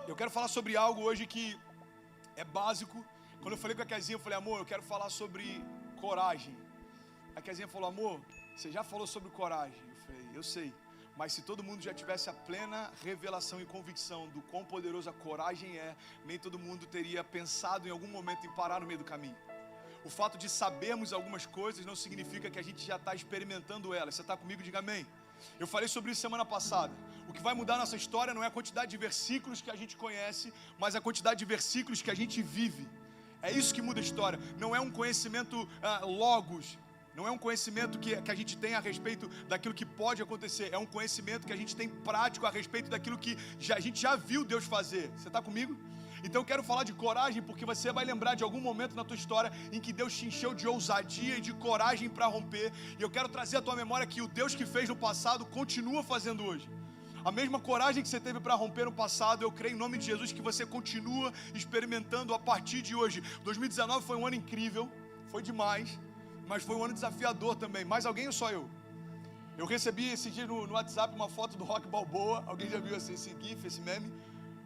Eu quero falar sobre algo hoje que é básico. Quando eu falei com a Kezinha, eu falei, amor, eu quero falar sobre coragem. A Kezinha falou, amor, você já falou sobre coragem? Eu falei, eu sei. Mas se todo mundo já tivesse a plena revelação e convicção do quão poderosa a coragem é, nem todo mundo teria pensado em algum momento em parar no meio do caminho. O fato de sabermos algumas coisas não significa que a gente já está experimentando elas. Você está comigo? Diga amém. Eu falei sobre isso semana passada. O que vai mudar nossa história não é a quantidade de versículos que a gente conhece, mas a quantidade de versículos que a gente vive. É isso que muda a história. Não é um conhecimento logos. Não é um conhecimento que a gente tem a respeito daquilo que pode acontecer. É um conhecimento que a gente tem prático a respeito daquilo que a gente já viu Deus fazer. Você está comigo? Então eu quero falar de coragem, porque você vai lembrar de algum momento na tua história em que Deus te encheu de ousadia e de coragem para romper. E eu quero trazer à tua memória que o Deus que fez no passado continua fazendo hoje. A mesma coragem que você teve para romper no passado, eu creio em nome de Jesus que você continua experimentando a partir de hoje. 2019 foi um ano incrível, foi demais, mas foi um ano desafiador também. Mais alguém ou só eu? Eu recebi esse dia no WhatsApp uma foto do Rock Balboa. Alguém já viu esse gif, esse meme?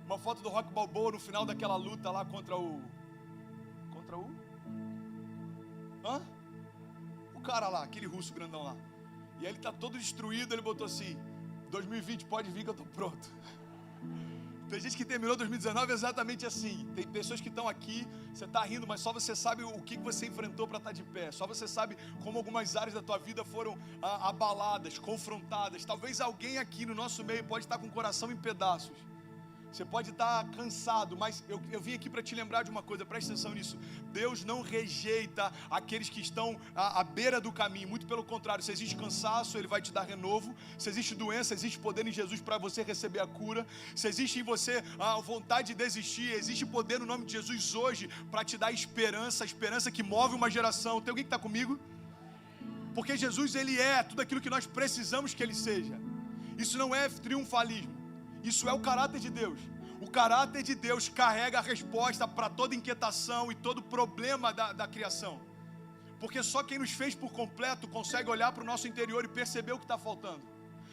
Uma foto do Rock Balboa no final daquela luta lá contra o cara lá, aquele russo grandão lá. E aí ele tá todo destruído, ele botou assim, 2020 pode vir que eu tô pronto. Tem gente que terminou 2019 exatamente assim. Tem pessoas que estão aqui, você está rindo, mas só você sabe o que você enfrentou para estar de pé. Só você sabe como algumas áreas da tua vida foram abaladas, confrontadas. Talvez alguém aqui no nosso meio pode estar com o coração em pedaços. Você pode estar cansado, mas eu vim aqui para te lembrar de uma coisa, presta atenção nisso. Deus não rejeita aqueles que estão à beira do caminho, muito pelo contrário. Se existe cansaço, Ele vai te dar renovo. Se existe doença, existe poder em Jesus para você receber a cura. Se existe em você a vontade de desistir, existe poder no nome de Jesus hoje para te dar esperança, a esperança que move uma geração. Tem alguém que está comigo? Porque Jesus, Ele é tudo aquilo que nós precisamos que Ele seja. Isso não é triunfalismo. Isso é o caráter de Deus. O caráter de Deus carrega a resposta para toda inquietação e todo problema da criação. Porque só quem nos fez por completo consegue olhar para o nosso interior e perceber o que está faltando.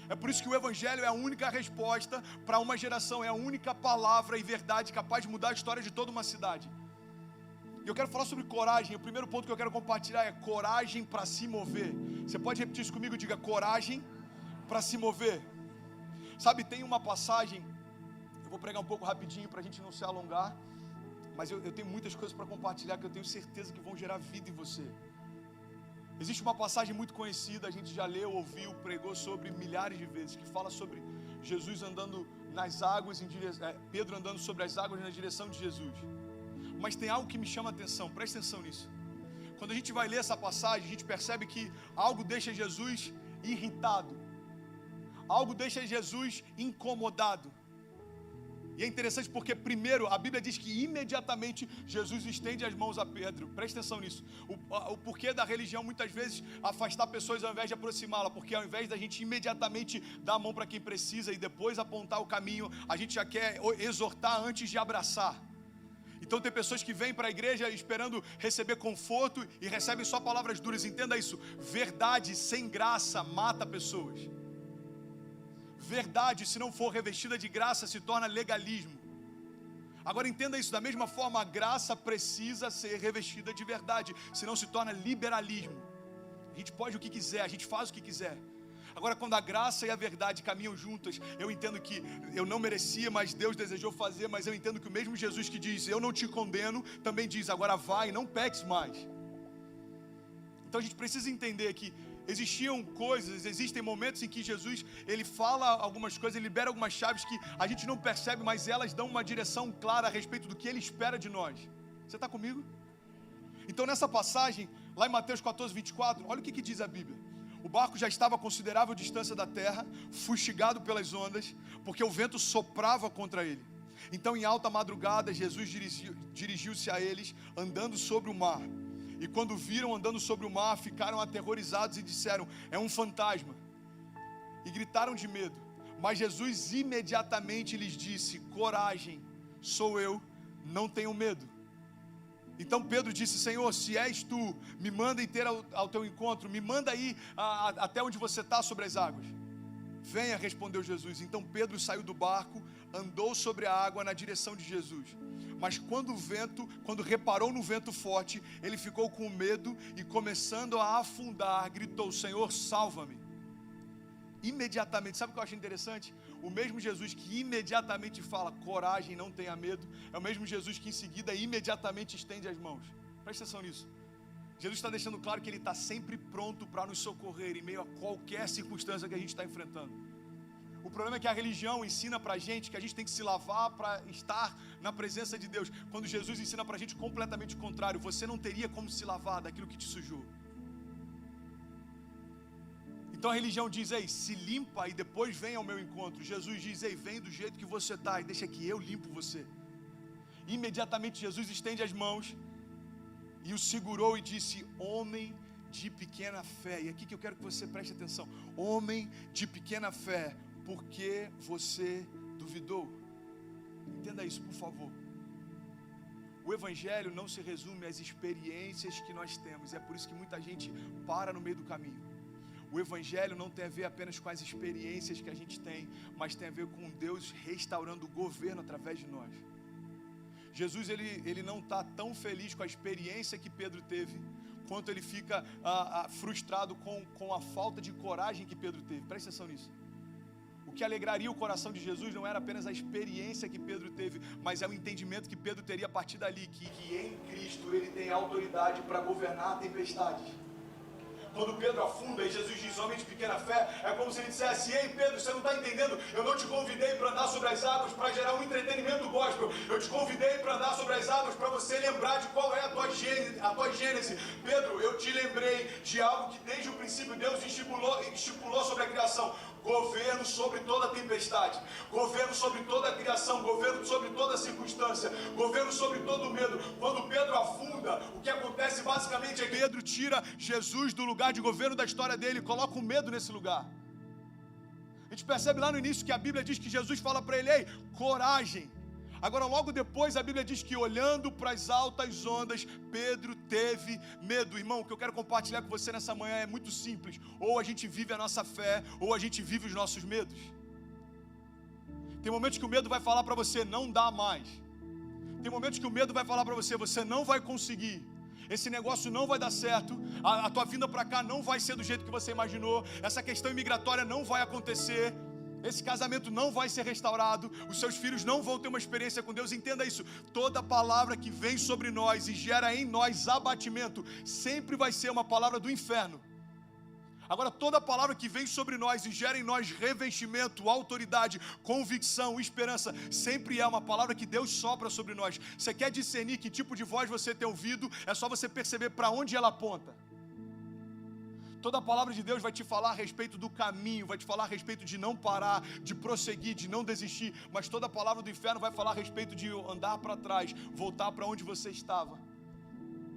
É por isso que o Evangelho é a única resposta para uma geração, é a única palavra e verdade capaz de mudar a história de toda uma cidade. E eu quero falar sobre coragem. O primeiro ponto que eu quero compartilhar é coragem para se mover. Você pode repetir isso comigo? Diga coragem para se mover. Sabe, tem uma passagem, eu vou pregar um pouco rapidinho para a gente não se alongar, mas eu tenho muitas coisas para compartilhar que eu tenho certeza que vão gerar vida em você. Existe uma passagem muito conhecida, a gente já leu, ouviu, pregou sobre milhares de vezes, que fala sobre Jesus andando nas águas, Pedro andando sobre as águas na direção de Jesus. Mas tem algo que me chama a atenção, presta atenção nisso. Quando a gente vai ler essa passagem, a gente percebe que algo deixa Jesus irritado. Algo deixa Jesus incomodado. E é interessante porque primeiro a Bíblia diz que imediatamente Jesus estende as mãos a Pedro. Presta atenção nisso. O porquê da religião muitas vezes afastar pessoas ao invés de aproximá-la. Porque ao invés da gente imediatamente dar a mão para quem precisa e depois apontar o caminho, a gente já quer exortar antes de abraçar. Então tem pessoas que vêm para a igreja esperando receber conforto e recebem só palavras duras. Entenda isso. Verdade sem graça mata pessoas. Verdade, se não for revestida de graça, se torna legalismo. Agora entenda isso, da mesma forma, a graça precisa ser revestida de verdade, senão se torna liberalismo. A gente pode o que quiser, a gente faz o que quiser. Agora, quando a graça e a verdade caminham juntas, eu entendo que eu não merecia, mas Deus desejou fazer, mas eu entendo que o mesmo Jesus que diz, eu não te condeno, também diz, agora vai, não peques mais. Então a gente precisa entender que existem momentos em que Jesus, Ele fala algumas coisas, Ele libera algumas chaves que a gente não percebe, mas elas dão uma direção clara a respeito do que Ele espera de nós. Você está comigo? Então nessa passagem, lá em Mateus 14, 24, olha o que diz a Bíblia. O barco já estava a considerável distância da terra, fustigado pelas ondas, porque o vento soprava contra ele. Então em alta madrugada, Jesus dirigiu-se a eles, andando sobre o mar. E quando viram andando sobre o mar, ficaram aterrorizados e disseram, é um fantasma. E gritaram de medo. Mas Jesus imediatamente lhes disse, coragem, sou eu, não tenham medo. Então Pedro disse, Senhor, se és tu, me manda ir ao teu encontro, me manda ir até onde você está sobre as águas. Venha, respondeu Jesus. Então Pedro saiu do barco, andou sobre a água na direção de Jesus. Mas quando reparou no vento forte, ele ficou com medo e, começando a afundar, gritou: Senhor, salva-me. Imediatamente, sabe o que eu acho interessante? O mesmo Jesus que imediatamente fala: coragem, não tenha medo, é o mesmo Jesus que em seguida imediatamente estende as mãos. Presta atenção nisso. Jesus está deixando claro que Ele está sempre pronto para nos socorrer em meio a qualquer circunstância que a gente está enfrentando. O problema é que a religião ensina para a gente que a gente tem que se lavar para estar na presença de Deus, quando Jesus ensina para a gente completamente o contrário. Você não teria como se lavar daquilo que te sujou. Então a religião diz: ei, se limpa e depois vem ao meu encontro. Jesus diz: ei, vem do jeito que você está e deixa que eu limpo você. Imediatamente Jesus estende as mãos e o segurou e disse: homem de pequena fé. E aqui que eu quero que você preste atenção: homem de pequena fé, por que você duvidou? Entenda isso, por favor. O Evangelho não se resume às experiências que nós temos. É por isso que muita gente para no meio do caminho. O Evangelho não tem a ver apenas com as experiências que a gente tem, mas tem a ver com Deus restaurando o governo através de nós. Jesus, ele não está tão feliz com a experiência que Pedro teve, quanto ele fica frustrado com a falta de coragem que Pedro teve. Presta atenção nisso. O que alegraria o coração de Jesus não era apenas a experiência que Pedro teve, mas é o entendimento que Pedro teria a partir dali, que em Cristo ele tem autoridade para governar tempestades. Quando Pedro afunda e Jesus diz: homem de pequena fé, é como se ele dissesse: ei Pedro, você não está entendendo, eu não te convidei para andar sobre as águas para gerar um entretenimento gospel, eu te convidei para andar sobre as águas para você lembrar de qual é a tua gênese. Pedro, eu te lembrei de algo que desde o princípio Deus estipulou sobre a criação: governo sobre toda a tempestade, governo sobre toda a criação, governo sobre toda a circunstância, governo sobre todo o medo. Quando Pedro afunda, o que acontece basicamente é que Pedro tira Jesus do lugar de governo da história dele e coloca o medo nesse lugar. A gente percebe lá no início que a Bíblia diz que Jesus fala para ele: ei, coragem. Agora logo depois a Bíblia diz que, olhando para as altas ondas, Pedro teve medo. Irmão, o que eu quero compartilhar com você nessa manhã é muito simples: ou a gente vive a nossa fé, ou a gente vive os nossos medos. Tem momentos que o medo vai falar para você: não dá mais. Tem momentos que o medo vai falar para você: você não vai conseguir, esse negócio não vai dar certo, a tua vinda para cá não vai ser do jeito que você imaginou, essa questão imigratória não vai acontecer, esse casamento não vai ser restaurado, os seus filhos não vão ter uma experiência com Deus. Entenda isso: toda palavra que vem sobre nós e gera em nós abatimento sempre vai ser uma palavra do inferno. Agora, toda palavra que vem sobre nós e gera em nós revestimento, autoridade, convicção, esperança, sempre é uma palavra que Deus sopra sobre nós. Você quer discernir que tipo de voz você tem ouvido? É só você perceber para onde ela aponta. Toda a palavra de Deus vai te falar a respeito do caminho, vai te falar a respeito de não parar, de prosseguir, de não desistir. Mas toda a palavra do inferno vai falar a respeito de andar para trás, voltar para onde você estava.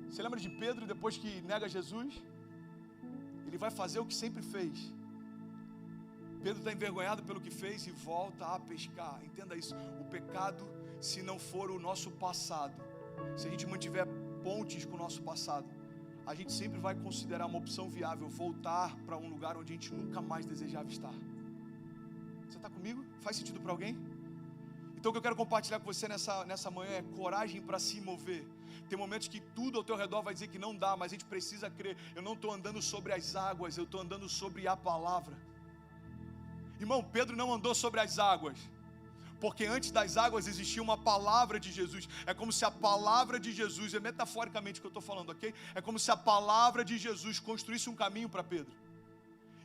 Você lembra de Pedro depois que nega Jesus? Ele vai fazer o que sempre fez. Pedro está envergonhado pelo que fez e volta a pescar. Entenda isso: o pecado, se não for o nosso passado, se a gente mantiver pontes com o nosso passado, a gente sempre vai considerar uma opção viável voltar para um lugar onde a gente nunca mais desejava estar. Você está comigo? Faz sentido para alguém? Então o que eu quero compartilhar com você nessa manhã é coragem para se mover. Tem momentos que tudo ao teu redor vai dizer que não dá, mas a gente precisa crer. Eu não estou andando sobre as águas, eu estou andando sobre a palavra. Irmão, Pedro não andou sobre as águas, porque antes das águas existia uma palavra de Jesus. É como se a palavra de Jesus, é metaforicamente o que eu estou falando, ok? É como se a palavra de Jesus construísse um caminho para Pedro.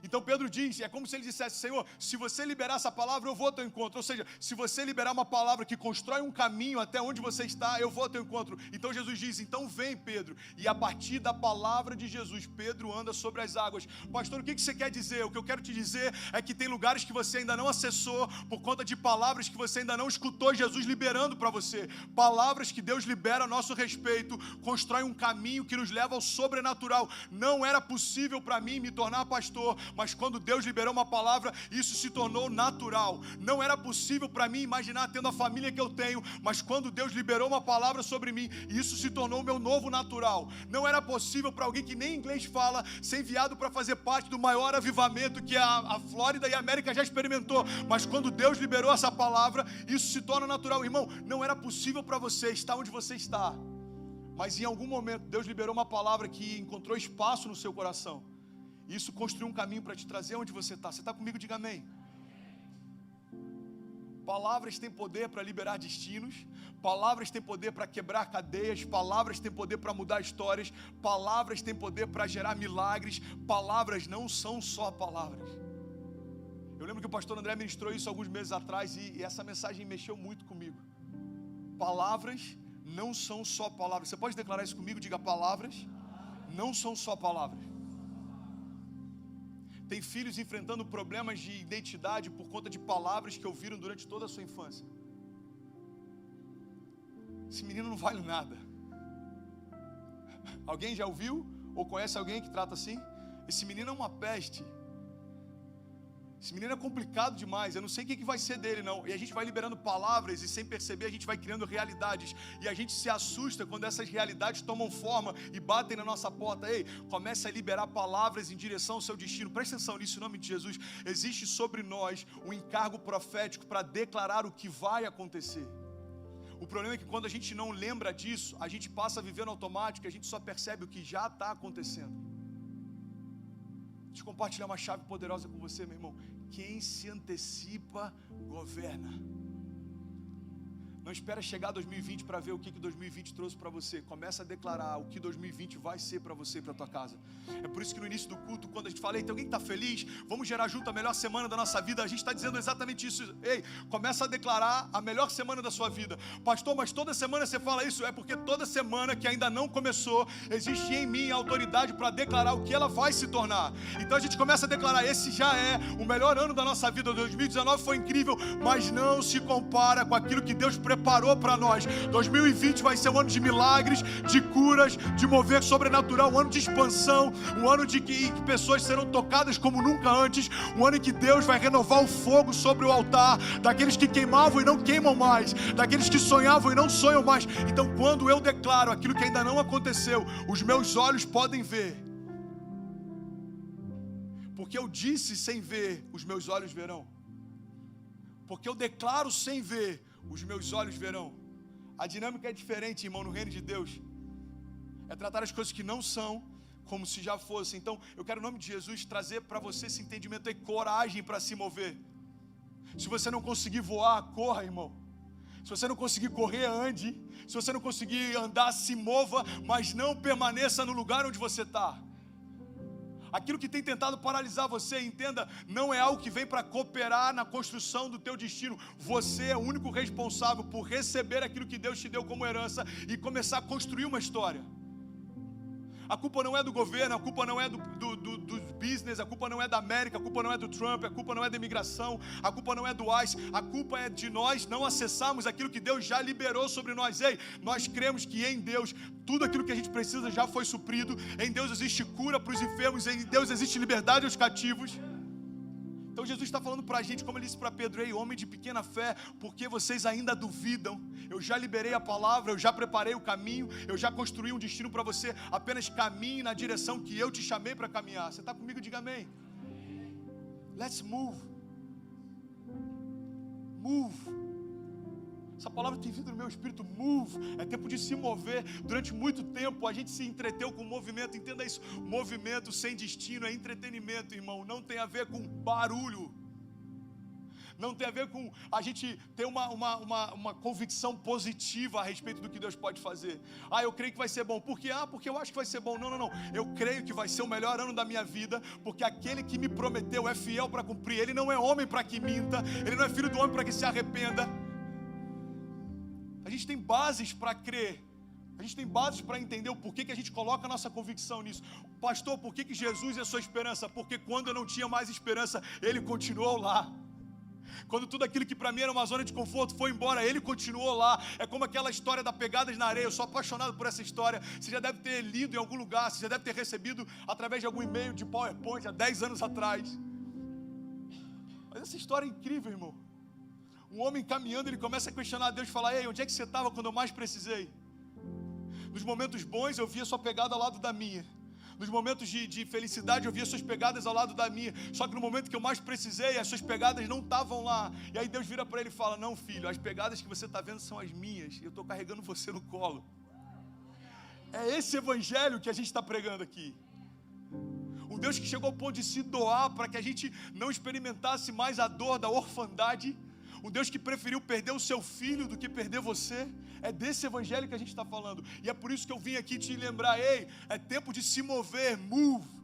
Então Pedro diz, é como se ele dissesse: Senhor, se você liberar essa palavra, eu vou ao teu encontro. Ou seja, se você liberar uma palavra que constrói um caminho até onde você está, eu vou ao teu encontro. Então Jesus diz: então vem, Pedro. E a partir da palavra de Jesus, Pedro anda sobre as águas. Pastor, o que você quer dizer? O que eu quero te dizer é que tem lugares que você ainda não acessou, por conta de palavras que você ainda não escutou Jesus liberando para você. Palavras que Deus libera a nosso respeito, constrói um caminho que nos leva ao sobrenatural. Não era possível para mim me tornar pastor, mas quando Deus liberou uma palavra, isso se tornou natural. Não era possível para mim imaginar tendo a família que eu tenho, mas quando Deus liberou uma palavra sobre mim, isso se tornou o meu novo natural. Não era possível para alguém que nem inglês fala ser enviado para fazer parte do maior avivamento que a Flórida e a América já experimentou, mas quando Deus liberou essa palavra, isso se torna natural. Irmão, não era possível para você estar onde você está, mas em algum momento Deus liberou uma palavra que encontrou espaço no seu coração. Isso construiu um caminho para te trazer onde você está. Você está comigo? Diga amém. Palavras têm poder para liberar destinos. Palavras têm poder para quebrar cadeias. Palavras têm poder para mudar histórias. Palavras têm poder para gerar milagres. Palavras não são só palavras. Eu lembro que o pastor André ministrou isso alguns meses atrás e essa mensagem mexeu muito comigo. Palavras não são só palavras. Você pode declarar isso comigo? Diga: palavras não são só palavras. Tem filhos enfrentando problemas de identidade por conta de palavras que ouviram durante toda a sua infância. Esse menino não vale nada. Alguém já ouviu ou conhece alguém que trata assim? Esse menino é uma peste. Esse menino é complicado demais, eu não sei o que vai ser dele não. E a gente vai liberando palavras e sem perceber a gente vai criando realidades. E a gente se assusta quando essas realidades tomam forma e batem na nossa porta. Ei, comece a liberar palavras em direção ao seu destino. Presta atenção nisso em nome de Jesus. Existe sobre nós um encargo profético para declarar o que vai acontecer. O problema é que quando a gente não lembra disso, a gente passa a viver no automático e a gente só percebe o que já está acontecendo. Deixa eu compartilhar uma chave poderosa com você, meu irmão. Quem se antecipa, governa. Não espera chegar 2020 para ver o que 2020 trouxe para você. Começa a declarar o que 2020 vai ser para você e para a tua casa. É por isso que no início do culto, quando a gente fala: ei, tem alguém que está feliz? Vamos gerar junto a melhor semana da nossa vida. A gente está dizendo exatamente isso. Ei, começa a declarar a melhor semana da sua vida. Pastor, mas toda semana você fala isso? É porque toda semana que ainda não começou, existe em mim a autoridade para declarar o que ela vai se tornar. Então a gente começa a declarar: esse já é o melhor ano da nossa vida. 2019 foi incrível, mas não se compara com aquilo que Deus preparou para nós. 2020 vai ser um ano de milagres, de curas, de mover sobrenatural, um ano de expansão, um ano de que pessoas serão tocadas como nunca antes, um ano em que Deus vai renovar o fogo sobre o altar, daqueles que queimavam e não queimam mais, daqueles que sonhavam e não sonham mais. Então, quando eu declaro aquilo que ainda não aconteceu, os meus olhos podem ver, porque eu disse sem ver, os meus olhos verão. Porque eu declaro sem ver, os meus olhos verão. A dinâmica é diferente, irmão, no reino de Deus. É tratar as coisas que não são como se já fossem. Então, eu quero, em nome de Jesus, trazer para você esse entendimento e coragem para se mover. Se você não conseguir voar, corra, irmão. Se você não conseguir correr, ande. Se você não conseguir andar, se mova, mas não permaneça no lugar onde você está. Aquilo que tem tentado paralisar você, entenda, não é algo que vem para cooperar na construção do teu destino. Você é o único responsável por receber aquilo que Deus te deu como herança e começar a construir uma história. A culpa não é do governo, a culpa não é do business, a culpa não é da América, a culpa não é do Trump, a culpa não é da imigração, a culpa não é do ICE, a culpa é de nós não acessarmos aquilo que Deus já liberou sobre nós. Ei, nós cremos que em Deus, tudo aquilo que a gente precisa já foi suprido, em Deus existe cura para os enfermos, em Deus existe liberdade aos cativos. Então Jesus está falando para a gente, como ele disse para Pedro: ei, homem de pequena fé, porque vocês ainda duvidam? Eu já liberei a palavra, eu já preparei o caminho, eu já construí um destino para você, apenas caminhe na direção que eu te chamei para caminhar. Você está comigo? Diga amém. Let's move. Move. Essa palavra tem vindo no meu espírito, move, é tempo de se mover. Durante muito tempo a gente se entreteu com movimento, entenda isso, movimento sem destino é entretenimento, irmão, não tem a ver com barulho, não tem a ver com a gente ter uma convicção positiva a respeito do que Deus pode fazer. Ah, eu creio que vai ser bom, por quê? Ah, porque eu acho que vai ser bom. Não, eu creio que vai ser o melhor ano da minha vida, porque aquele que me prometeu é fiel para cumprir. Ele não é homem para que minta, ele não é filho do homem para que se arrependa. A gente tem bases para crer. A gente tem bases para entender o porquê que a gente coloca a nossa convicção nisso. Pastor, por que Jesus é a sua esperança? Porque quando eu não tinha mais esperança, Ele continuou lá. Quando tudo aquilo que para mim era uma zona de conforto foi embora, Ele continuou lá. É como aquela história da pegadas na areia. Eu sou apaixonado por essa história. Você já deve ter lido em algum lugar, você já deve ter recebido através de algum e-mail de PowerPoint há 10 anos atrás. Mas essa história é incrível, irmão. Um homem caminhando, ele começa a questionar a Deus e falar: ei, onde é que você estava quando eu mais precisei? Nos momentos bons eu via sua pegada ao lado da minha. Nos momentos de felicidade eu via suas pegadas ao lado da minha. Só que no momento que eu mais precisei, as suas pegadas não estavam lá. E aí Deus vira para ele e fala: não, filho, as pegadas que você está vendo são as minhas. Eu estou carregando você no colo. É esse evangelho que a gente está pregando aqui. Um Deus que chegou ao ponto de se doar para que a gente não experimentasse mais a dor da orfandade. Um Deus que preferiu perder o seu filho do que perder você. É desse evangelho que a gente está falando. E é por isso que eu vim aqui te lembrar: ei, é tempo de se mover, move.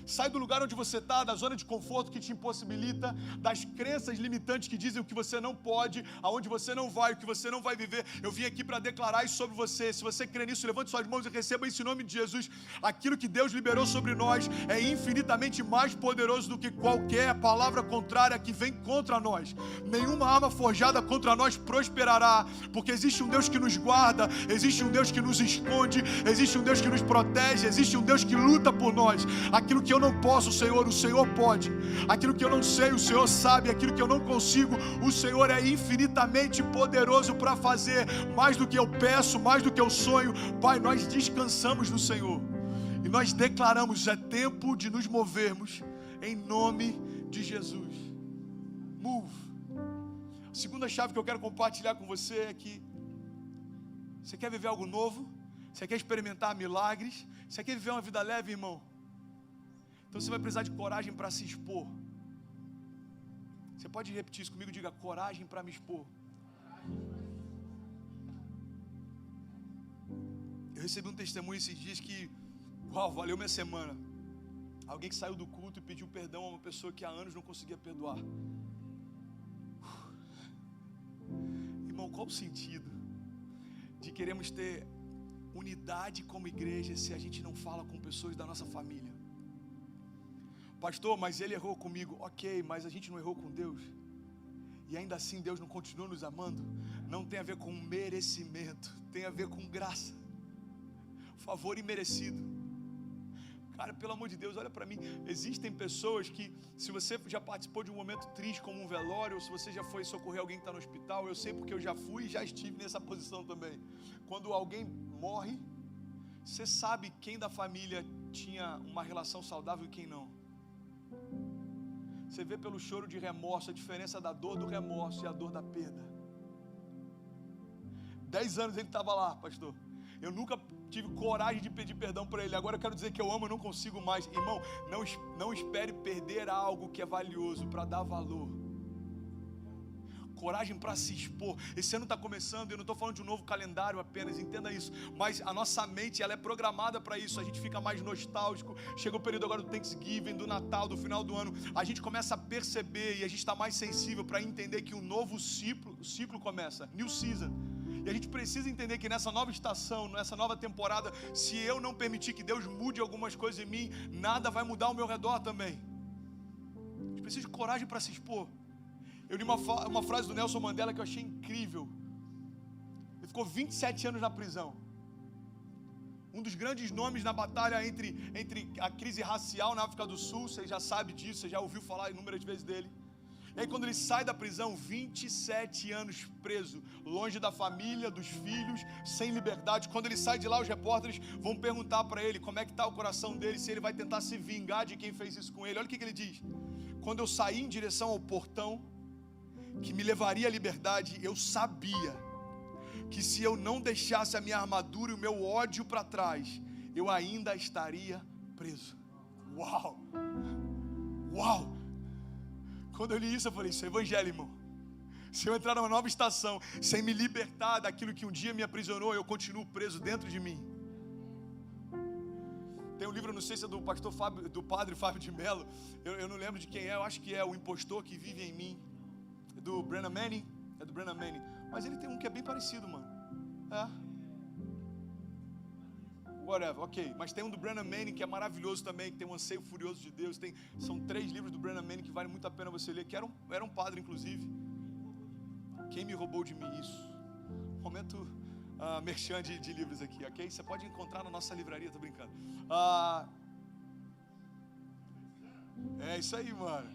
Sai do lugar onde você está, da zona de conforto que te impossibilita, das crenças limitantes que dizem o que você não pode, aonde você não vai, o que você não vai viver. Eu vim aqui para declarar isso sobre você. Se você crê nisso, levante suas mãos e receba isso em nome de Jesus. Aquilo que Deus liberou sobre nós é infinitamente mais poderoso do que qualquer palavra contrária que vem contra nós. Nenhuma arma forjada contra nós prosperará, porque existe um Deus que nos guarda, existe um Deus que nos esconde, existe um Deus que nos protege, existe um Deus que luta por nós. Aquilo que eu não posso, o Senhor pode. Aquilo que eu não sei, o Senhor sabe. Aquilo que eu não consigo, o Senhor é infinitamente poderoso para fazer mais do que eu peço, mais do que eu sonho. Pai, nós descansamos no Senhor e nós declaramos: é tempo de nos movermos em nome de Jesus. Move. A segunda chave que eu quero compartilhar com você é que você quer viver algo novo, você quer experimentar milagres, você quer viver uma vida leve, irmão. Então você vai precisar de coragem para se expor. Você pode repetir isso comigo? Diga: coragem para me expor. Eu recebi um testemunho esses dias que, uau, valeu minha semana. Alguém que saiu do culto e pediu perdão a uma pessoa que há anos não conseguia perdoar. Irmão, qual o sentido de queremos ter unidade como igreja se a gente não fala com pessoas da nossa família? Pastor, mas ele errou comigo. Ok, mas a gente não errou com Deus. E ainda assim Deus não continua nos amando. Não tem a ver com merecimento, tem a ver com graça, favor imerecido. Cara, pelo amor de Deus, olha para mim. Existem pessoas que, se você já participou de um momento triste como um velório, ou se você já foi socorrer alguém que está no hospital, eu sei porque eu já fui e já estive nessa posição também. Quando alguém morre, você sabe quem da família tinha uma relação saudável e quem não. Você vê pelo choro de remorso a diferença da dor do remorso e a dor da perda. 10 anos ele estava lá, pastor. Eu nunca tive coragem de pedir perdão para ele. Agora eu quero dizer que eu amo, eu não consigo mais. Irmão, não espere perder algo que é valioso para dar valor. Coragem para se expor. Esse ano está começando, eu não estou falando de um novo calendário apenas, entenda isso, mas a nossa mente, ela é programada para isso. A gente fica mais nostálgico, chega o período agora do Thanksgiving, do Natal, do final do ano, a gente começa a perceber e a gente está mais sensível para entender que um novo ciclo começa, new season. E a gente precisa entender que nessa nova estação, nessa nova temporada, se eu não permitir que Deus mude algumas coisas em mim, nada vai mudar ao meu redor também. A gente precisa de coragem para se expor. Eu li uma frase do Nelson Mandela que eu achei incrível. Ele ficou 27 anos na prisão. Um dos grandes nomes na batalha entre a crise racial na África do Sul. Você já sabe disso, você já ouviu falar inúmeras vezes dele. E aí quando ele sai da prisão, 27 anos preso, longe da família, dos filhos, sem liberdade. Quando ele sai de lá, os repórteres vão perguntar para ele como é que está o coração dele, se ele vai tentar se vingar de quem fez isso com ele. Olha o que ele diz: quando eu saí em direção ao portão que me levaria à liberdade, eu sabia que se eu não deixasse a minha armadura e o meu ódio para trás, eu ainda estaria preso. Uau! Uau! Quando eu li isso, eu falei: isso é evangelho, irmão. Se eu entrar numa nova estação, sem me libertar daquilo que um dia me aprisionou, eu continuo preso dentro de mim. Tem um livro, não sei se é do pastor Fábio, do padre Fábio de Mello, eu não lembro de quem é, eu acho que é O Impostor que Vive em Mim, do Brennan Manning, é do Brennan Manning, mas ele tem um que é bem parecido, mano. Whatever, ok. Mas tem um do Brennan Manning que é maravilhoso também, que tem um anseio furioso de Deus. São 3 livros do Brennan Manning que vale muito a pena você ler, que era um padre, inclusive. Quem me roubou de mim? Isso. Momento merchan de livros aqui, ok? Você pode encontrar na nossa livraria, tô brincando. É isso aí, mano.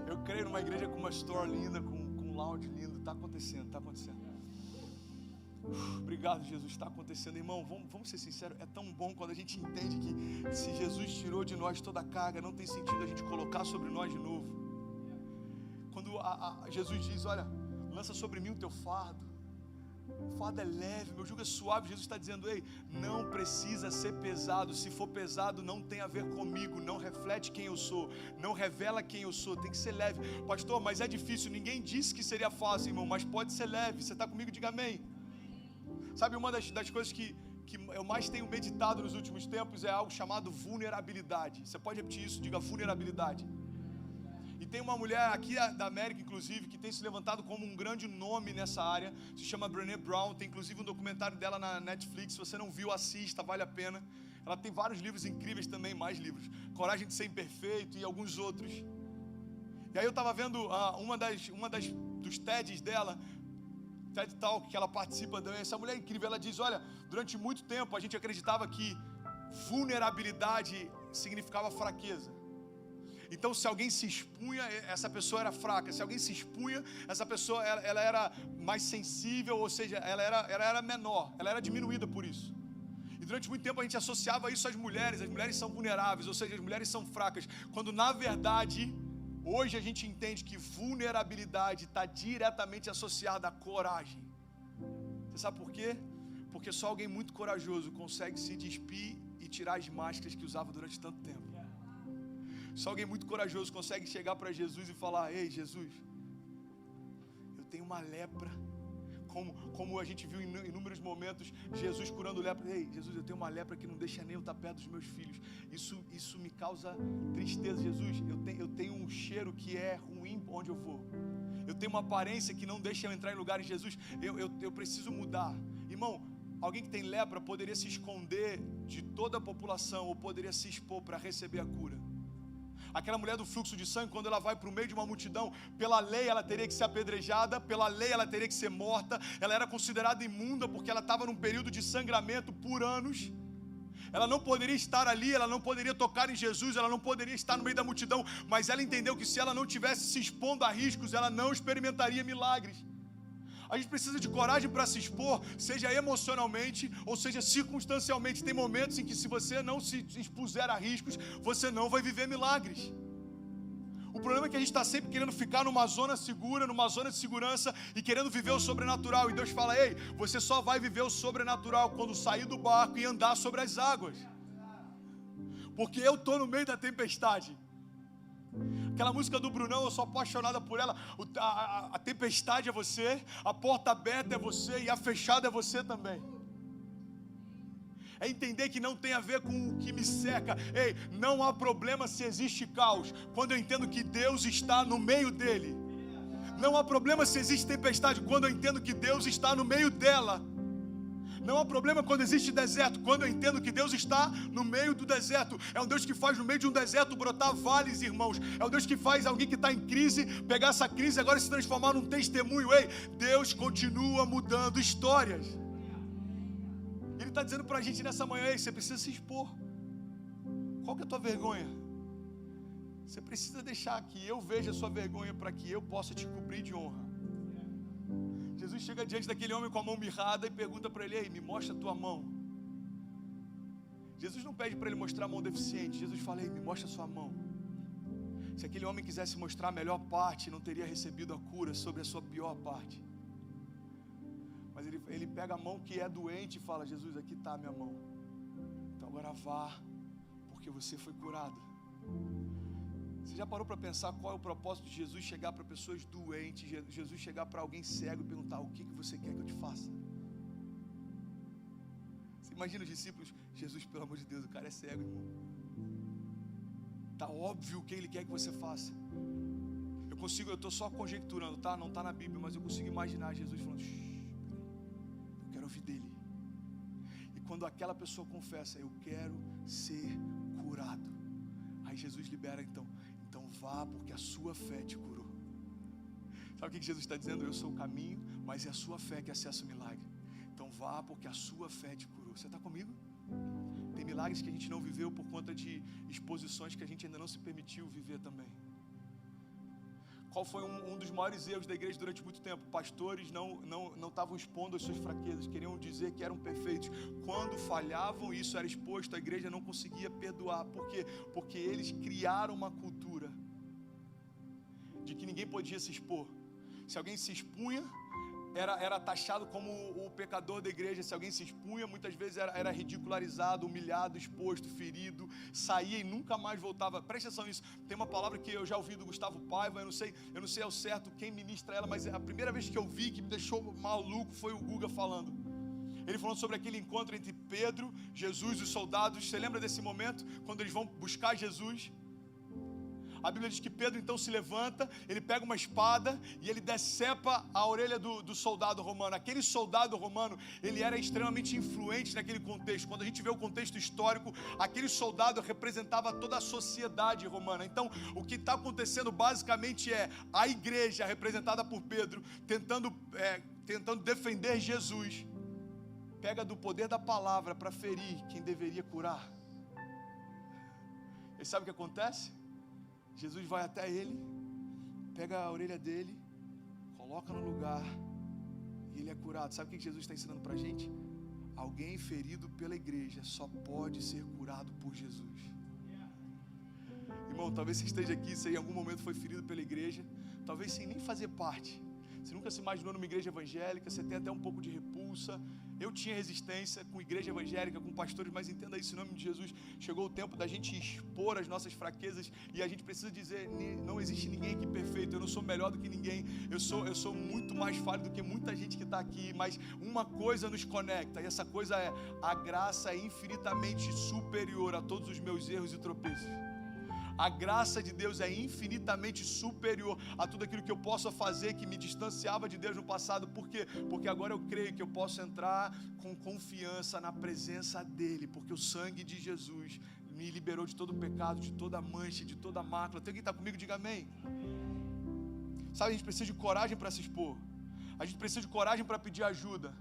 Eu creio numa igreja com uma store linda, com um lounge lindo. Tá acontecendo. Obrigado, Jesus, está acontecendo. Irmão, vamos ser sinceros, é tão bom quando a gente entende que se Jesus tirou de nós toda a carga, não tem sentido a gente colocar sobre nós de novo. Quando Jesus diz, olha, lança sobre mim o teu fardo, o fardo é leve, meu jugo é suave. Jesus está dizendo, ei, não precisa ser pesado. Se for pesado, não tem a ver comigo, não reflete quem eu sou, não revela quem eu sou, tem que ser leve. Pastor, mas é difícil. Ninguém disse que seria fácil, irmão, mas pode ser leve. Você está comigo? Diga amém. Sabe, uma das coisas que eu mais tenho meditado nos últimos tempos é algo chamado vulnerabilidade. Você pode repetir isso? Diga vulnerabilidade. E tem uma mulher aqui da América, inclusive, que tem se levantado como um grande nome nessa área. Se chama Brené Brown. Tem inclusive um documentário dela na Netflix. Se você não viu, assista, vale a pena. Ela tem vários livros incríveis também, mais livros. Coragem de Ser Imperfeito e alguns outros. E aí eu estava vendo dos TEDs dela, TED Talk, que ela participa também. Essa mulher é incrível. Ela diz, olha, durante muito tempo a gente acreditava que vulnerabilidade significava fraqueza. Então, se alguém se expunha, essa pessoa era fraca. Se alguém se expunha, essa pessoa ela era mais sensível, ou seja, ela era menor, ela era diminuída por isso. E durante muito tempo a gente associava isso às mulheres são vulneráveis, ou seja, as mulheres são fracas. Quando na verdade, hoje a gente entende que vulnerabilidade está diretamente associada à coragem. Você sabe por quê? Porque só alguém muito corajoso consegue se despir e tirar as máscaras que usava durante tanto tempo. Só alguém muito corajoso consegue chegar para Jesus e falar, ei, Jesus, eu tenho uma lepra. Como a gente viu em inúmeros momentos, Jesus curando lepra. Ei, Jesus, eu tenho uma lepra que não deixa nem eu estar perto dos meus filhos. Isso me causa tristeza. Jesus, eu tenho um cheiro que é ruim onde eu vou. Eu tenho uma aparência que não deixa eu entrar em lugares. Jesus, eu preciso mudar. Irmão, alguém que tem lepra poderia se esconder de toda a população ou poderia se expor para receber a cura. Aquela mulher do fluxo de sangue, quando ela vai para o meio de uma multidão, pela lei ela teria que ser apedrejada, pela lei ela teria que ser morta, ela era considerada imunda porque ela estava num período de sangramento por anos. Ela não poderia estar ali, ela não poderia tocar em Jesus, ela não poderia estar no meio da multidão, mas ela entendeu que se ela não tivesse se expondo a riscos, ela não experimentaria milagres. A gente precisa de coragem para se expor, seja emocionalmente ou seja circunstancialmente. Tem momentos em que se você não se expuser a riscos, você não vai viver milagres. O problema é que a gente está sempre querendo ficar numa zona segura, numa zona de segurança e querendo viver o sobrenatural. E Deus fala, ei, você só vai viver o sobrenatural quando sair do barco e andar sobre as águas. Porque eu estou no meio da tempestade. Aquela música do Brunão, eu sou apaixonada por ela. A tempestade é você, a porta aberta é você e a fechada é você também. É entender que não tem a ver com o que me cerca. Ei, não há problema se existe caos, quando eu entendo que Deus está no meio dele. Não há problema se existe tempestade, quando eu entendo que Deus está no meio dela. Não há problema quando existe deserto, quando eu entendo que Deus está no meio do deserto. É um Deus que faz no meio de um deserto brotar vales, irmãos. É um Deus que faz alguém que está em crise, pegar essa crise agora e se transformar num testemunho. Ei, Deus continua mudando histórias. Ele está dizendo para a gente nessa manhã, ei, você precisa se expor. Qual que é a tua vergonha? Você precisa deixar que eu veja a sua vergonha para que eu possa te cobrir de honra. Jesus chega diante daquele homem com a mão mirrada e pergunta para ele, ei, me mostra a tua mão. Jesus não pede para ele mostrar a mão deficiente. Jesus fala, ei, me mostra a sua mão. Se aquele homem quisesse mostrar a melhor parte, não teria recebido a cura sobre a sua pior parte. Mas ele pega a mão que é doente e fala, Jesus, aqui está a minha mão. Então agora vá, porque você foi curado. Você já parou para pensar qual é o propósito de Jesus chegar para pessoas doentes, Jesus chegar para alguém cego e perguntar, o que você quer que eu te faça? Você imagina os discípulos, Jesus, pelo amor de Deus, o cara é cego, irmão. Está óbvio o que ele quer que você faça. Eu estou só conjecturando, tá? Não está na Bíblia, mas eu consigo imaginar Jesus falando, eu quero ouvir dele. quando aquela pessoa confessa, eu quero ser curado. Aí Jesus libera então vá, porque a sua fé te curou. Sabe o que Jesus está dizendo? Eu sou o caminho, mas é a sua fé que acessa o milagre. Então vá, porque a sua fé te curou. Você está comigo? Tem milagres que a gente não viveu por conta de exposições que a gente ainda não se permitiu viver também. Qual foi um dos maiores erros da igreja durante muito tempo? Pastores não estavam expondo as suas fraquezas, queriam dizer que eram perfeitos. Quando falhavam, isso era exposto, a igreja não conseguia perdoar. Por quê? Porque eles criaram uma cultura de que ninguém podia se expor. Se alguém se expunha, era taxado como o pecador da igreja. Se alguém se expunha, muitas vezes era ridicularizado, humilhado, exposto, ferido, saía e nunca mais voltava. Presta atenção nisso. Tem uma palavra que eu já ouvi do Gustavo Paiva, eu não sei ao certo quem ministra ela, mas a primeira vez que eu vi, que me deixou maluco, foi o Guga falando. Ele falando sobre aquele encontro entre Pedro, Jesus e os soldados. Você lembra desse momento? Quando eles vão buscar Jesus? A Bíblia diz que Pedro então se levanta, ele pega uma espada e ele decepa a orelha do soldado romano. Aquele soldado romano, ele era extremamente influente naquele contexto. Quando a gente vê o contexto histórico, aquele soldado representava toda a sociedade romana. Então, o que está acontecendo basicamente é a igreja, representada por Pedro, tentando defender Jesus, pega do poder da palavra para ferir quem deveria curar. E sabe o que acontece? Jesus vai até ele, pega a orelha dele, coloca no lugar e ele é curado. Sabe o que Jesus está ensinando para a gente? Alguém ferido pela igreja só pode ser curado por Jesus. Irmão, talvez você esteja aqui, você em algum momento foi ferido pela igreja, talvez sem nem fazer parte. Você nunca se imaginou numa igreja evangélica, você tem até um pouco de repulsa. Eu tinha resistência com igreja evangélica, com pastores, mas entenda isso, em nome de Jesus. Chegou o tempo da gente expor as nossas fraquezas e a gente precisa dizer, não existe ninguém aqui perfeito, eu não sou melhor do que ninguém, eu sou muito mais falho do que muita gente que está aqui, mas uma coisa nos conecta, e essa coisa é, a graça é infinitamente superior a todos os meus erros e tropeços. A graça de Deus é infinitamente superior a tudo aquilo que eu possa fazer que me distanciava de Deus no passado. Por quê? Porque agora eu creio que eu posso entrar com confiança na presença dEle, porque o sangue de Jesus me liberou de todo o pecado, de toda mancha, de toda mácula. Tem quem está comigo? Diga amém. Sabe, a gente precisa de coragem para se expor. A gente precisa de coragem para pedir ajuda.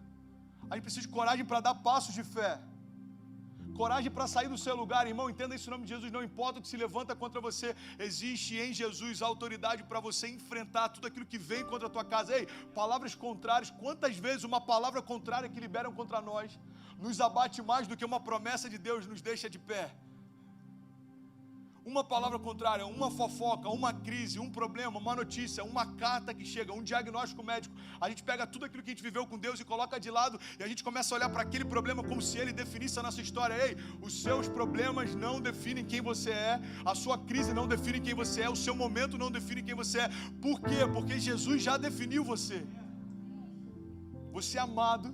A gente precisa de coragem para dar passos de fé. Coragem para sair do seu lugar, irmão, entenda isso em nome de Jesus. Não importa o que se levanta contra você, existe em Jesus a autoridade para você enfrentar tudo aquilo que vem contra a tua casa. Ei, palavras contrárias, quantas vezes uma palavra contrária que liberam contra nós nos abate mais do que uma promessa de Deus nos deixa de pé? Uma palavra contrária, uma fofoca, uma crise, um problema, uma notícia, uma carta que chega, um diagnóstico médico. A gente pega tudo aquilo que a gente viveu com Deus e coloca de lado e a gente começa a olhar para aquele problema como se ele definisse a nossa história. Ei, os seus problemas não definem quem você é, a sua crise não define quem você é, o seu momento não define quem você é. Por quê? Porque Jesus já definiu você. Você é amado,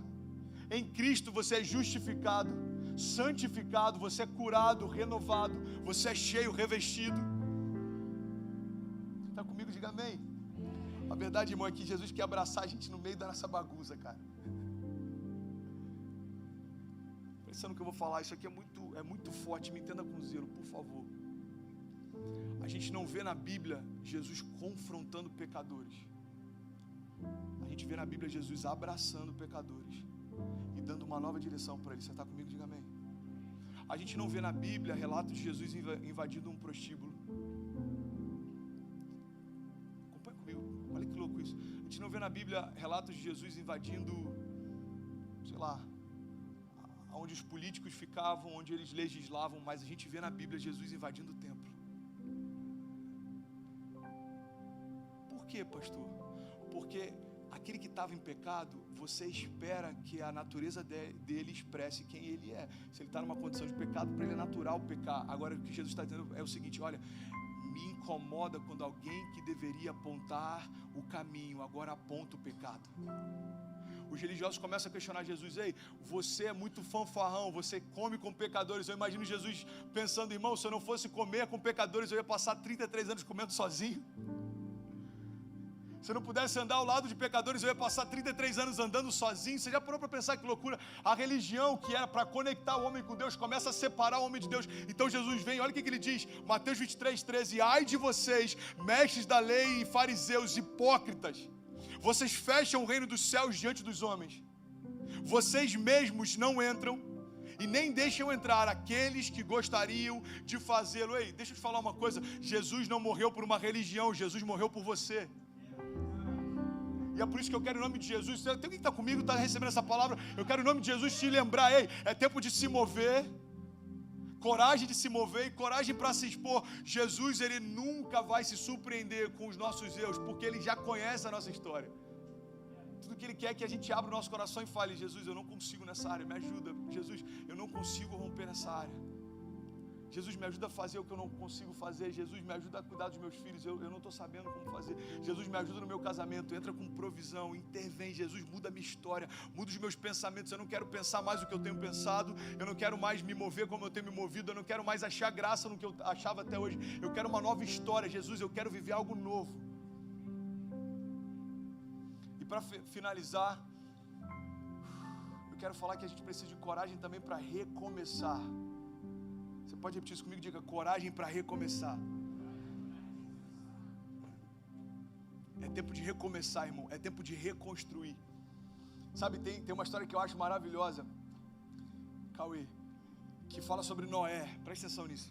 em Cristo você é justificado, santificado, você é curado, renovado, você é cheio, revestido. Está comigo? Diga amém. A verdade, irmão, é que Jesus quer abraçar a gente no meio da nossa bagunça, cara. Pensando no que eu vou falar, isso aqui é muito forte, me entenda com zelo, por favor. A gente não vê na Bíblia Jesus confrontando pecadores. A gente vê na Bíblia Jesus abraçando pecadores e dando uma nova direção para eles. Você está comigo? Diga amém. A gente não vê na Bíblia relato de Jesus invadindo um prostíbulo. Acompanha comigo, olha que louco isso. A gente não vê na Bíblia relatos de Jesus invadindo, sei lá, onde os políticos ficavam, onde eles legislavam, mas a gente vê na Bíblia Jesus invadindo o templo. Por quê, pastor? Porque aquele que estava em pecado, você espera que a natureza dele expresse quem ele é. Se ele está numa condição de pecado, para ele é natural pecar. Agora o que Jesus está dizendo é o seguinte, olha, me incomoda quando alguém que deveria apontar o caminho, agora aponta o pecado. Os religiosos começam a questionar Jesus, ei, você é muito fanfarrão, você come com pecadores. Eu imagino Jesus pensando, irmão, se eu não fosse comer com pecadores, eu ia passar 33 anos comendo sozinho. Se eu não pudesse andar ao lado de pecadores, eu ia passar 33 anos andando sozinho. Você já parou para pensar que loucura? A religião que era para conectar o homem com Deus começa a separar o homem de Deus. Então Jesus vem, olha o que ele diz, Mateus 23, 13: ai de vocês, mestres da lei e fariseus hipócritas, vocês fecham o reino dos céus diante dos homens. Vocês mesmos não entram e nem deixam entrar aqueles que gostariam de fazê-lo. Ei, deixa eu te falar uma coisa, Jesus não morreu por uma religião, Jesus morreu por você. E é por isso que eu quero, em nome de Jesus, tem alguém que está comigo, está recebendo essa palavra? Eu quero, em nome de Jesus, te lembrar, ei, é tempo de se mover, coragem de se mover e coragem para se expor. Jesus, ele nunca vai se surpreender com os nossos erros, porque ele já conhece a nossa história. Tudo que ele quer é que a gente abra o nosso coração e fale: Jesus, eu não consigo nessa área, me ajuda. Jesus, eu não consigo romper nessa área. Jesus, me ajuda a fazer o que eu não consigo fazer. Jesus, me ajuda a cuidar dos meus filhos, eu não estou sabendo como fazer. Jesus, me ajuda no meu casamento, entra com provisão, intervém. Jesus, muda a minha história, muda os meus pensamentos. Eu não quero pensar mais o que eu tenho pensado, eu não quero mais me mover como eu tenho me movido, eu não quero mais achar graça no que eu achava até hoje. Eu quero uma nova história. Jesus, eu quero viver algo novo. E para finalizar, eu quero falar que a gente precisa de coragem também para recomeçar. Você pode repetir isso comigo? Diga: coragem para recomeçar. É tempo de recomeçar, irmão. É tempo de reconstruir. Sabe, tem uma história que eu acho maravilhosa, Cauê, que fala sobre Noé. Presta atenção nisso.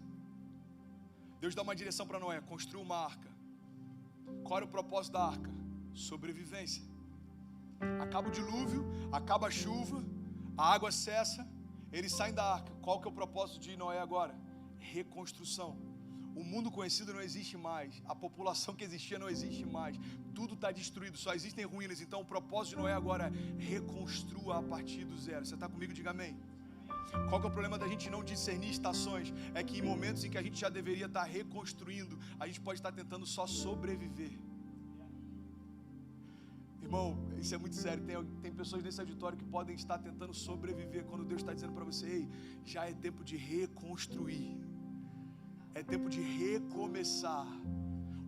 Deus dá uma direção para Noé: construa uma arca. Qual era o propósito da arca? Sobrevivência. Acaba o dilúvio, acaba a chuva, a água cessa, eles saem da arca. Qual que é o propósito de Noé agora? Reconstrução. O mundo conhecido não existe mais, a população que existia não existe mais, tudo está destruído, só existem ruínas. Então o propósito de Noé agora é: reconstrua a partir do zero. Você está comigo? Diga amém. Qual que é o problema da gente não discernir estações? É que em momentos em que a gente já deveria estar reconstruindo, a gente pode estar tentando só sobreviver. Irmão, isso é muito sério. Tem pessoas nesse auditório que podem estar tentando sobreviver, quando Deus está dizendo para você: ei, já é tempo de reconstruir, é tempo de recomeçar.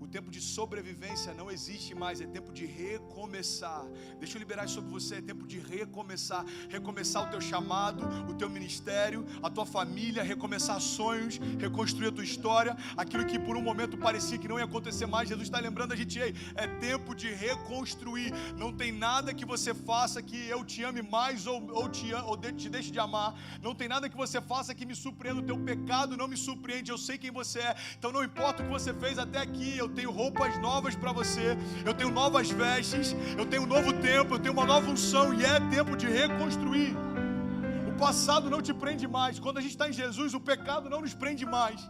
O tempo de sobrevivência não existe mais, é tempo de recomeçar. Deixa eu liberar isso sobre você, é tempo de recomeçar. Recomeçar o teu chamado, o teu ministério, a tua família, recomeçar sonhos, reconstruir a tua história. Aquilo que por um momento parecia que não ia acontecer mais, Jesus está lembrando a gente: ei, é tempo de reconstruir. Não tem nada que você faça que eu te ame mais ou te deixe de amar. Não tem nada que você faça que me surpreenda. O teu pecado não me surpreende, eu sei quem você é. Então não importa o que você fez até aqui, eu tenho roupas novas para você, eu tenho novas vestes, eu tenho um novo tempo, eu tenho uma nova unção, e é tempo de reconstruir. O passado não te prende mais. Quando a gente está em Jesus, o pecado não nos prende mais.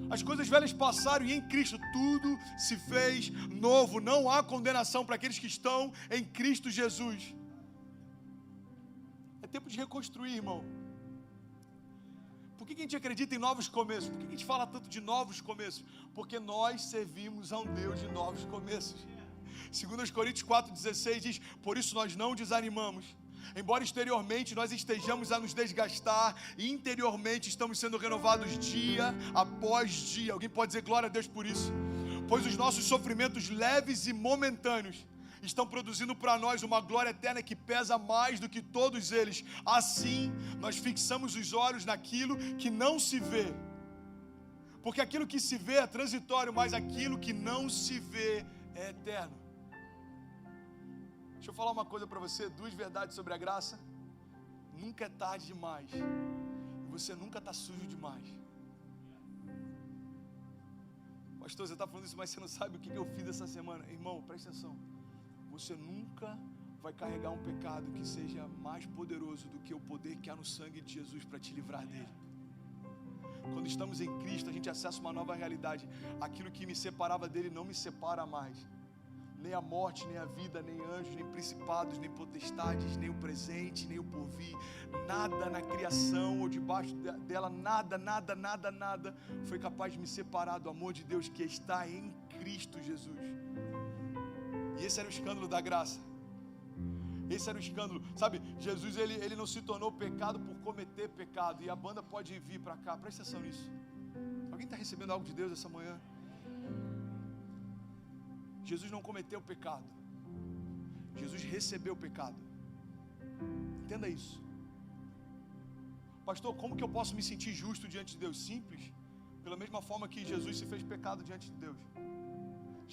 As coisas velhas passaram e em Cristo tudo se fez novo. Não há condenação para aqueles que estão em Cristo Jesus. É tempo de reconstruir, irmão. Por que a gente acredita em novos começos? Por que a gente fala tanto de novos começos? Porque nós servimos a um Deus de novos começos. 2 Coríntios 4,16 diz: por isso nós não desanimamos. Embora exteriormente nós estejamos a nos desgastar, interiormente estamos sendo renovados dia após dia. Alguém pode dizer glória a Deus por isso? Pois os nossos sofrimentos leves e momentâneos estão produzindo para nós uma glória eterna que pesa mais do que todos eles. Assim, nós fixamos os olhos naquilo que não se vê. Porque aquilo que se vê é transitório, mas aquilo que não se vê é eterno. Deixa eu falar uma coisa para você, 2 verdades sobre a graça. Nunca é tarde demais. E você nunca está sujo demais. Pastor, você está falando isso, mas você não sabe o que eu fiz essa semana. Irmão, presta atenção. Você nunca vai carregar um pecado que seja mais poderoso do que o poder que há no sangue de Jesus para te livrar dele. Quando estamos em Cristo, a gente acessa uma nova realidade. Aquilo que me separava dele não me separa mais. Nem a morte, nem a vida, nem anjos, nem principados, nem potestades, nem o presente, nem o porvir. Nada na criação ou debaixo dela, nada foi capaz de me separar do amor de Deus que está em Cristo Jesus. E esse era o escândalo da graça. Esse era o escândalo. Sabe, Jesus ele não se tornou pecado por cometer pecado. E a banda pode vir para cá. Presta atenção nisso. Alguém está recebendo algo de Deus essa manhã? Jesus não cometeu o pecado. Jesus recebeu o pecado. Entenda isso. Pastor, como que eu posso me sentir justo diante de Deus? Simples. Pela mesma forma que Jesus se fez pecado diante de Deus.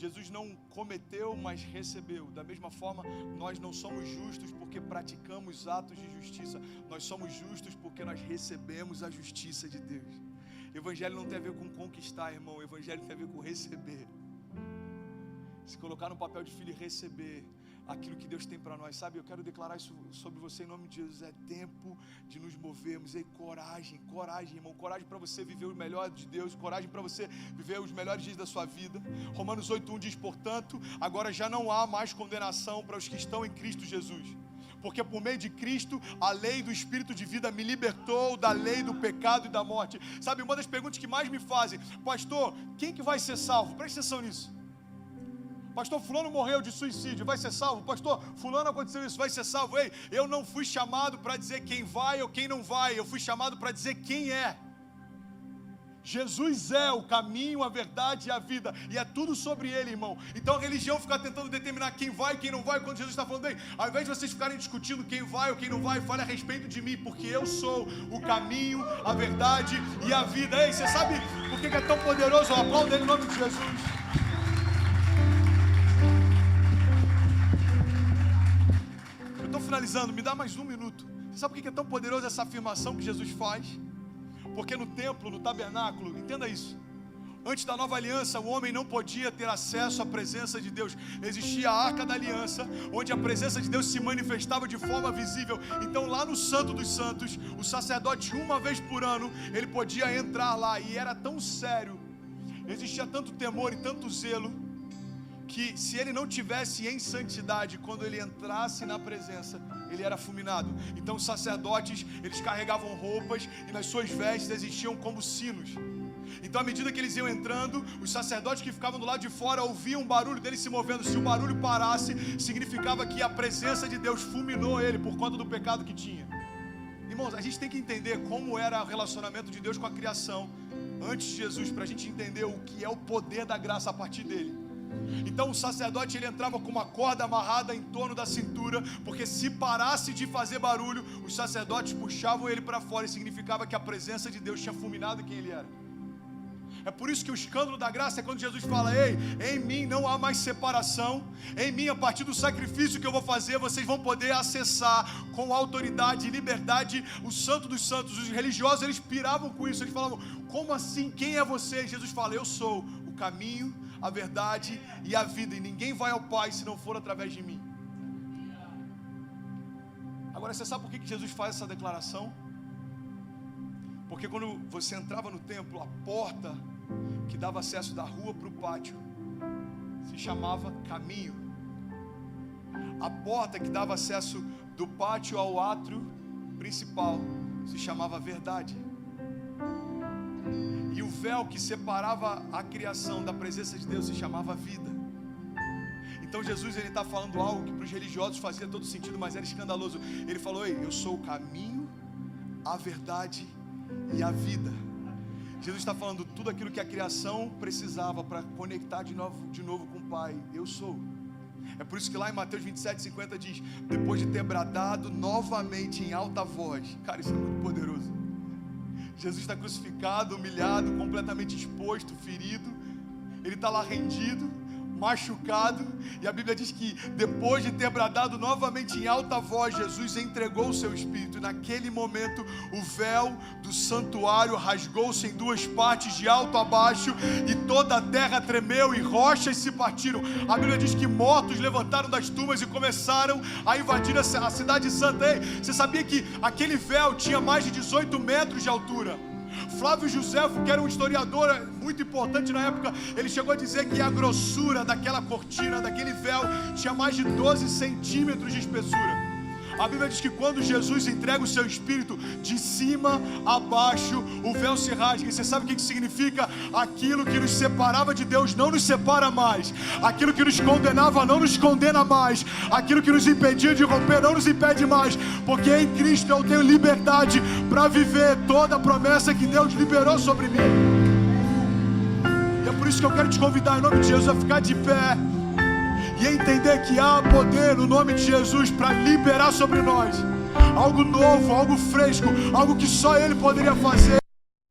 Jesus não cometeu, mas recebeu. Da mesma forma, nós não somos justos porque praticamos atos de justiça. Nós somos justos porque nós recebemos a justiça de Deus. Evangelho não tem a ver com conquistar, irmão. Evangelho tem a ver com receber. Se colocar no papel de filho e receber aquilo que Deus tem para nós, sabe? Eu quero declarar isso sobre você em nome de Jesus. É tempo de nos movermos. Ei, coragem, irmão. Coragem para você viver o melhor de Deus. Coragem para você viver os melhores dias da sua vida. Romanos 8:1 diz, portanto, agora já não há mais condenação para os que estão em Cristo Jesus. Porque por meio de Cristo, a lei do Espírito de vida me libertou da lei do pecado e da morte. Sabe, uma das perguntas que mais me fazem, pastor, quem que vai ser salvo? Presta atenção nisso. Pastor, fulano morreu de suicídio, vai ser salvo? Pastor, fulano aconteceu isso, vai ser salvo? Ei, eu não fui chamado para dizer quem vai ou quem não vai, eu fui chamado para dizer quem é. Jesus é o caminho, a verdade e a vida, e é tudo sobre Ele, irmão. Então a religião fica tentando determinar quem vai e quem não vai, quando Jesus está falando, ei, ao invés de vocês ficarem discutindo quem vai ou quem não vai, fale a respeito de mim, porque eu sou o caminho, a verdade e a vida. Ei, você sabe por que é tão poderoso? Aplauda Ele em nome de Jesus. Finalizando, me dá mais um minuto. Você sabe por que é tão poderosa essa afirmação que Jesus faz? Porque no templo, no tabernáculo, entenda isso, antes da nova aliança, o homem não podia ter acesso à presença de Deus. Existia a Arca da Aliança, onde a presença de Deus se manifestava de forma visível. Então lá no Santo dos Santos, o sacerdote uma vez por ano, ele podia entrar lá, e era tão sério, existia tanto temor e tanto zelo, que se ele não tivesse em santidade, quando ele entrasse na presença, ele era fulminado. Então os sacerdotes, eles carregavam roupas, e nas suas vestes existiam como sinos. Então à medida que eles iam entrando, os sacerdotes que ficavam do lado de fora ouviam o barulho dele se movendo. Se o barulho parasse, significava que a presença de Deus fulminou ele por conta do pecado que tinha. Irmãos, a gente tem que entender como era o relacionamento de Deus com a criação antes de Jesus, para a gente entender o que é o poder da graça a partir dele. Então o sacerdote, ele entrava com uma corda amarrada em torno da cintura, porque se parasse de fazer barulho, os sacerdotes puxavam ele para fora, e significava que a presença de Deus tinha fulminado quem ele era. É por isso que o escândalo da graça é quando Jesus fala, ei, em mim não há mais separação, em mim, a partir do sacrifício que eu vou fazer, vocês vão poder acessar com autoridade e liberdade o Santo dos Santos. Os religiosos, eles piravam com isso, eles falavam, como assim, quem é você? E Jesus fala, eu sou o caminho, a verdade e a vida, e ninguém vai ao Pai se não for através de mim. Agora você sabe por que Jesus faz essa declaração? Porque quando você entrava no templo, a porta que dava acesso da rua para o pátio se chamava caminho. A porta que dava acesso do pátio ao átrio principal se chamava verdade. E o véu que separava a criação da presença de Deus se chamava vida. Então Jesus, ele está falando algo que para os religiosos fazia todo sentido, mas era escandaloso. Ele falou, ei, eu sou o caminho, a verdade e a vida. Jesus está falando tudo aquilo que a criação precisava para conectar de novo com o Pai. Eu sou. É por isso que lá em Mateus 27:50 diz, depois de ter bradado novamente em alta voz. Cara, isso é muito poderoso. Jesus está crucificado, humilhado, completamente exposto, ferido. Ele está lá rendido, machucado, e a Bíblia diz que depois de ter bradado novamente em alta voz, Jesus entregou o seu Espírito, e naquele momento o véu do santuário rasgou-se em duas partes, de alto a baixo, e toda a terra tremeu e rochas se partiram. A Bíblia diz que mortos levantaram das tumbas e começaram a invadir a cidade santa. Ei, você sabia que aquele véu tinha mais de 18 metros de altura? Flávio Josefo, que era um historiador muito importante na época, ele chegou a dizer que a grossura daquela cortina, daquele véu, tinha mais de 12 centímetros de espessura. A Bíblia diz que quando Jesus entrega o seu Espírito, de cima a baixo o véu se rasga. E você sabe o que significa? Aquilo que nos separava de Deus não nos separa mais, aquilo que nos condenava não nos condena mais, aquilo que nos impedia de romper não nos impede mais, porque em Cristo eu tenho liberdade para viver toda a promessa que Deus liberou sobre mim. E é por isso que eu quero te convidar em nome de Jesus a ficar de pé. e entender que há poder no nome de Jesus para liberar sobre nós algo novo, algo fresco, algo que só Ele poderia fazer.